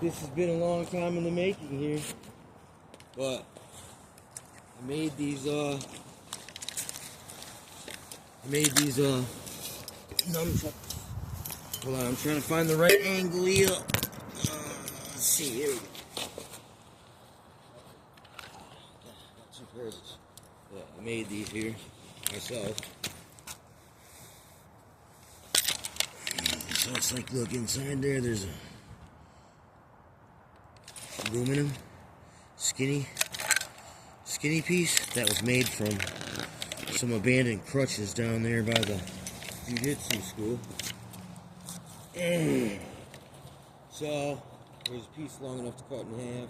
This has been a long time in the making here, but I made these nunchucks. Hold on, I'm trying to find the right angle here. Let's see, here we go. Got two pairs. Yeah, I made these here myself. So it's like, look, inside there's a aluminum skinny piece that was made from some abandoned crutches down there by the jiu-jitsu school. So there's a piece long enough to cut in half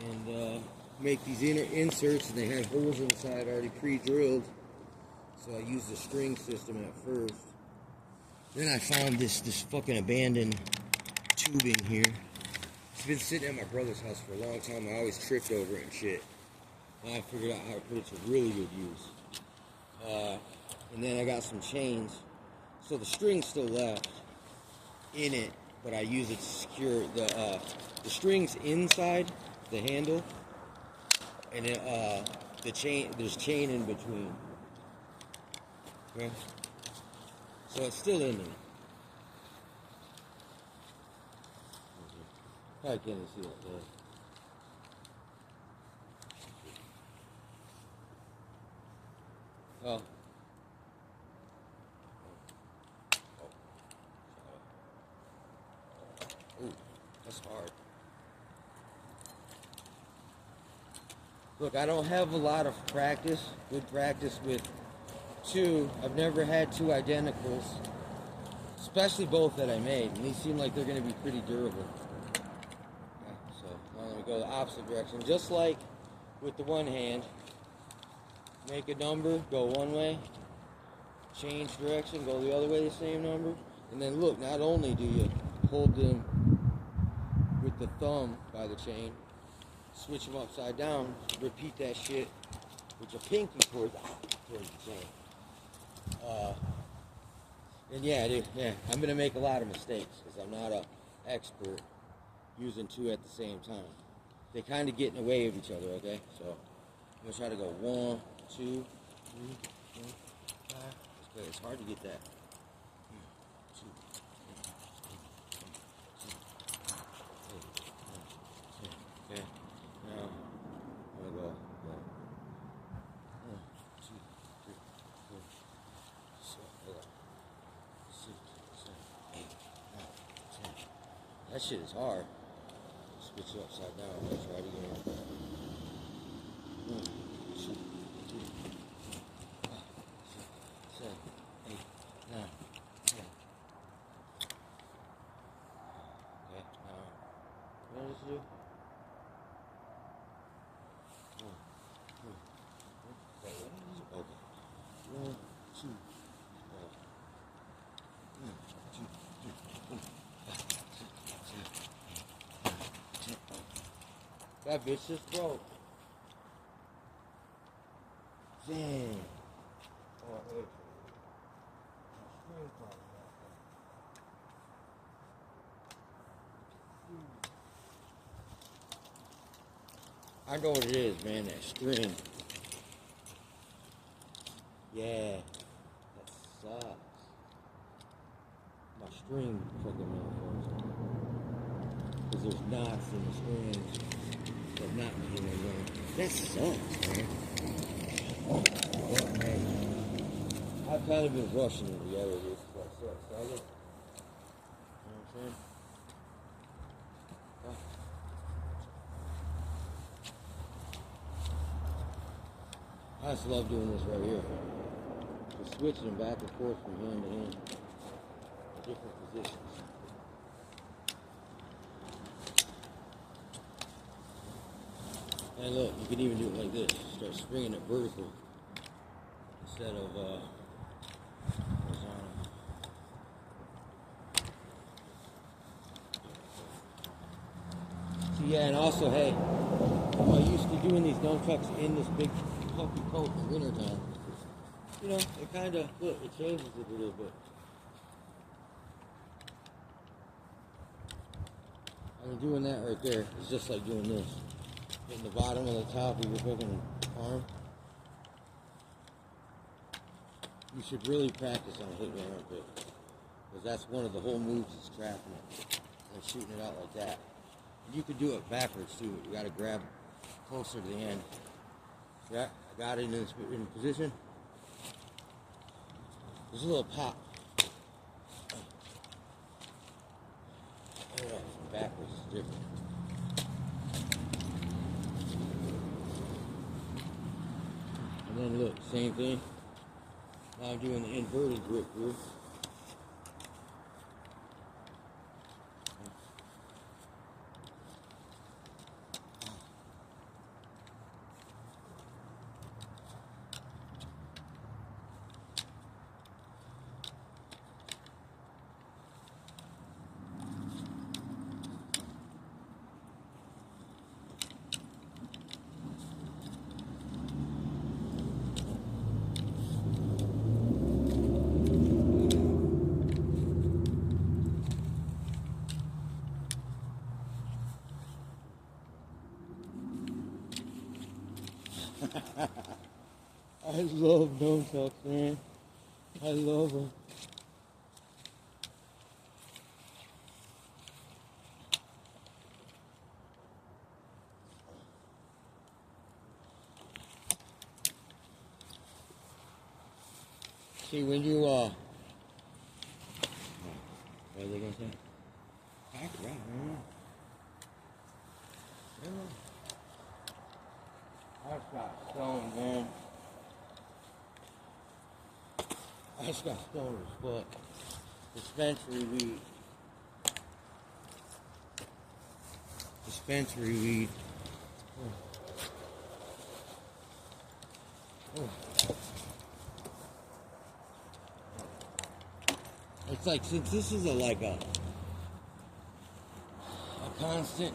and make these inner inserts, and they had holes inside already pre-drilled, so I used the string system at first. Then I found this fucking abandoned tubing here. It's been sitting at my brother's house for a long time. I always tripped over it and shit. And I figured out how to put it to really good use. And then I got some chains. So the string's still left in it, but I use it to secure the string's inside the handle, and it, the chain, there's chain in between. Okay? So it's still in there. Probably can't even see that there. Oh. Ooh, that's hard. Look, I don't have a lot of practice, good practice with two. I've never had two identicals, especially both that I made, and these seem like they're going to be pretty durable. Okay, so now let me go the opposite direction. Just like with the one hand, make a number, go one way, change direction, go the other way, the same number, and then look, not only do you hold them with the thumb by the chain, switch them upside down, repeat that shit with your pinky towards the chain. And yeah, dude, I'm gonna make a lot of mistakes because I'm not an expert using two at the same time. They kind of get in the way of each other, okay? So I'm gonna try to go 1, 2, 3, 4, 5. It's good. It's hard to get that. 2, 3, 4, 5, 6, 7, 8, 9, 10. Okay. Now I'm gonna go 1, 2, 3, 4, 6, 7, 8, 9, 10. That shit is hard. Switch it upside down. Let's try it again. 1, 2, 3, 4, 5, 6, 7, 8, 9, 10. Okay, now, what does it do? 1, 2, 3. Wait, what is it? Okay. 1, 2, 1, 2, 3, 4, 5, 6, 7, 8, 9, 10. That bitch just broke. Dang. Oh, hey. I know what it is, man, that string. Yeah, that sucks. My string fucking malfunctioned. Because there's knots in the strings that not being around. That sucks, man. But, hey, I've kind of been rushing it together this quite sucks, doesn't it? You know what I'm saying? I just love doing this right here. Just switching them back and forth from hand to hand. Different positions. And look, you can even do it like this. Start springing it vertical instead of horizontal. So yeah, and also, hey, I'm used to doing these nunchucks in this big puffy coat in the wintertime. You know, it kind of, look, it changes it a little bit. And doing that right there is just like doing this. Hitting the bottom of the top of your fucking arm. You should really practice on hitting your armpit. Because that's one of the whole moves is trapping it. And shooting it out like that. And you could do it backwards too. You gotta grab closer to the end. Yeah, I got it in position. There's a little pop. Yeah, backwards is different. And then look, same thing. Now I'm doing the inverted grip here. I love nunchucks, man. I love them. See, when you, what are they gonna say? Pack it out, man. I just got stoned, man. I just got stoned as fuck. Dispensary weed. Dispensary weed. Oh. It's like, since this is a constant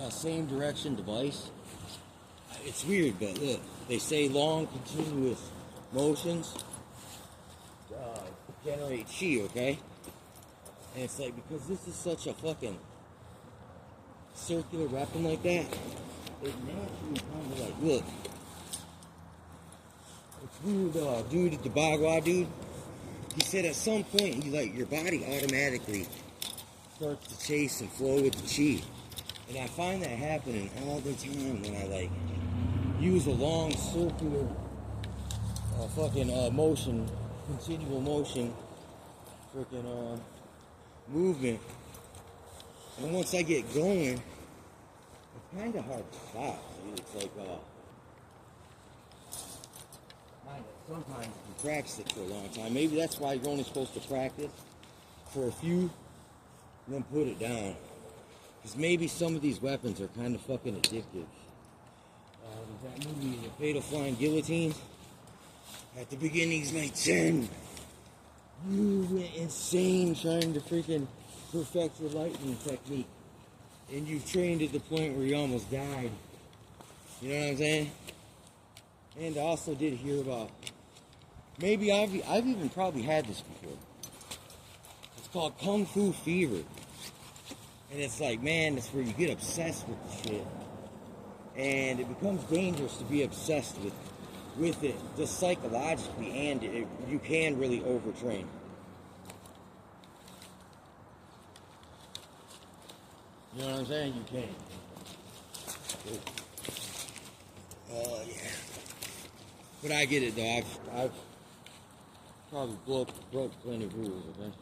same direction device, it's weird, but look, they say long continuous motions generate chi, okay? And it's like, because this is such a fucking circular weapon like that, it naturally kind of like, look, it's weird, dude, the Bagua dude, he said at some point, your body automatically starts to chase and flow with the chi. And I find that happening all the time when I use a long circular motion, continual motion, freaking movement. And once I get going, it's kind of hard to stop. It's like, sometimes you can practice it for a long time. Maybe that's why you're only supposed to practice for a few, and then put it down. Because maybe some of these weapons are kind of fucking addictive. That movie, The Fatal Flying Guillotine, at the beginning he's like, Jen, you went insane trying to freaking perfect your lightning technique. And you trained at the point where you almost died. You know what I'm saying? And I also did hear about, maybe I've even probably had this before. It's called Kung Fu Fever. And it's like, man, it's where you get obsessed with the shit. And it becomes dangerous to be obsessed with it, just psychologically, and you can really overtrain. You know what I'm saying? You can. Yeah. But I get it, though. I've probably broke plenty of rules, okay?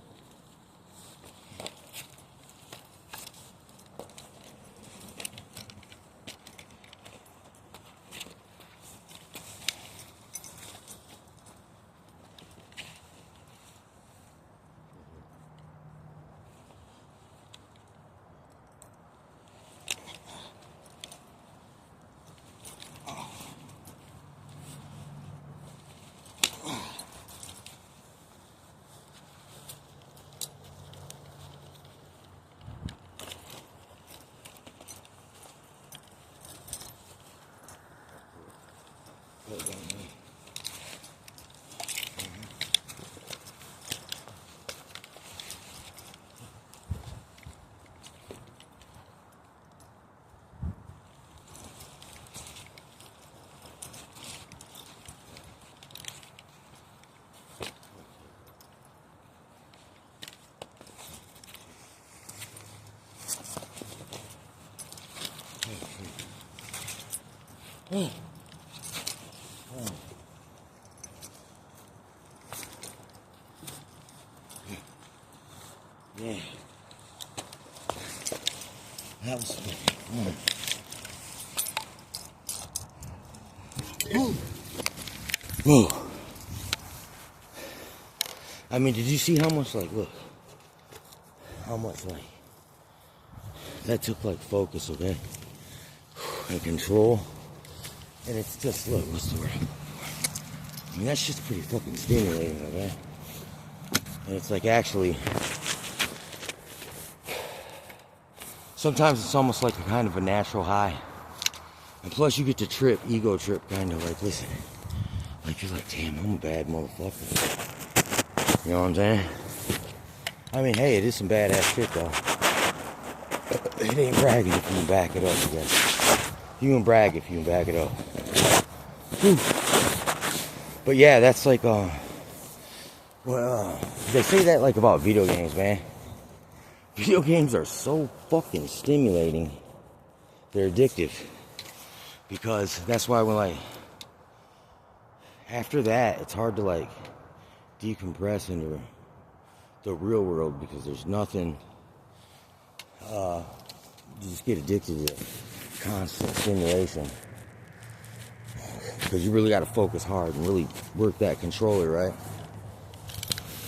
Oh. Yeah. That was fun. Whoa. I mean, did you see how much, like, look. How much, like, that took, like, focus, okay? And control. And it's just, look, what's the word? I mean, that's just pretty fucking stimulating, okay? And it's, like, actually... Sometimes it's almost like a kind of a natural high. And plus you get to trip, ego trip, kind of like, listen. Like, you're like, damn, I'm a bad motherfucker. You know what I'm saying? I mean, hey, it is some badass shit, though. It ain't bragging if you can back it up, I guess. You can brag if you can back it up. Whew. But yeah, that's like, they say that, like, about video games, man. Video games are so fucking stimulating. They're addictive. Because that's why when, like, after that, it's hard to, like, decompress into the real world because there's nothing. You just get addicted to constant stimulation. Because you really got to focus hard and really work that controller, right?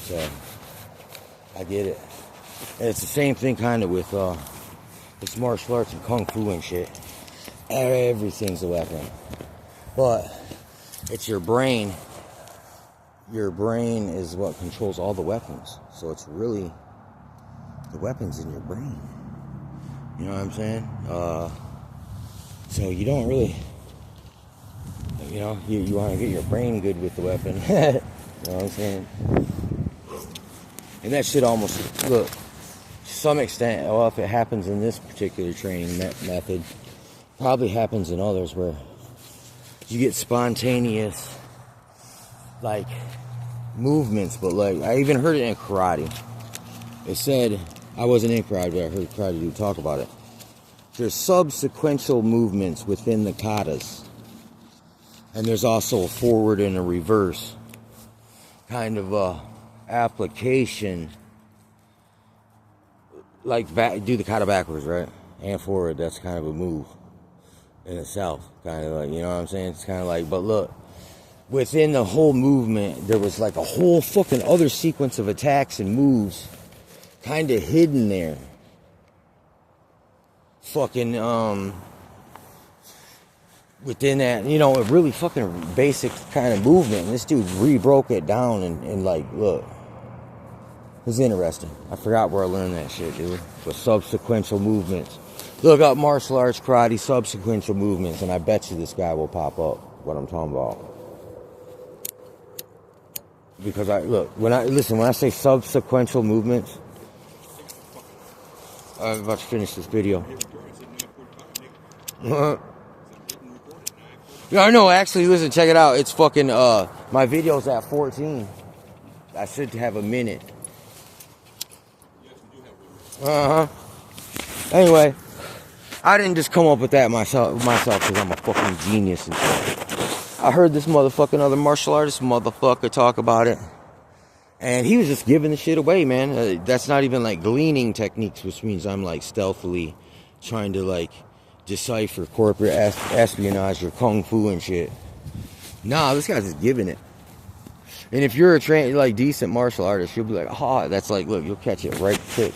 So, I get it. And it's the same thing kind of with this martial arts and kung fu and shit. Everything's a weapon. But it's your brain. Your brain is what controls all the weapons. So it's really the weapons in your brain. You know what I'm saying? So you don't really, you know, you want to get your brain good with the weapon. You know what I'm saying? And that shit almost, look, to some extent, well, if it happens in this particular training method, probably happens in others where you get spontaneous, like, movements. But, like, I even heard it in karate. It said, I wasn't in karate, but I heard karate dude talk about it. There's subsequential movements within the katas. And there's also a forward and a reverse kind of application. Like, do the kata backwards, right? And forward, that's kind of a move in itself. Kind of like, you know what I'm saying? It's kind of like, but look, within the whole movement, there was like a whole fucking other sequence of attacks and moves kind of hidden there. Fucking, within that, you know, a really fucking basic kind of movement. And this dude re-broke it down and like, look. It was interesting. I forgot where I learned that shit, dude. But subsequential movements. Look up martial arts, karate, subsequential movements, and I bet you this guy will pop up what I'm talking about. Because when I say subsequential movements, I'm about to finish this video. Yeah, I know, actually, listen, check it out. It's fucking, my video's at 14. I should have a minute. Anyway, I didn't just come up with that myself because I'm a fucking genius and shit. I heard this motherfucking other martial artist motherfucker talk about it. And he was just giving the shit away, man. That's not even like gleaning techniques, which means I'm like stealthily trying to like decipher corporate espionage or kung fu and shit. Nah, this guy's just giving it. And if you're a like decent martial artist, you'll be like, oh, that's like, look, you'll catch it right quick.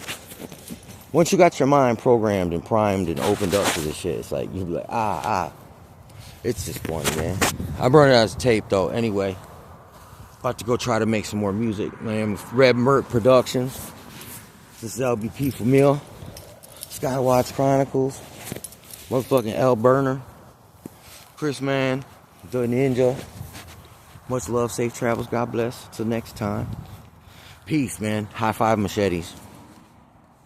Once you got your mind programmed and primed and opened up to this shit, it's like, you'll be like, It's just funny, man. I brought it as tape, though. Anyway, about to go try to make some more music. My name is Red Merc Productions. This is LBP for Meal. Skywatch Chronicles. Motherfucking L Burner. Chris Man. The Ninja. Much love, safe travels, God bless. Till next time. Peace, man. High five machetes.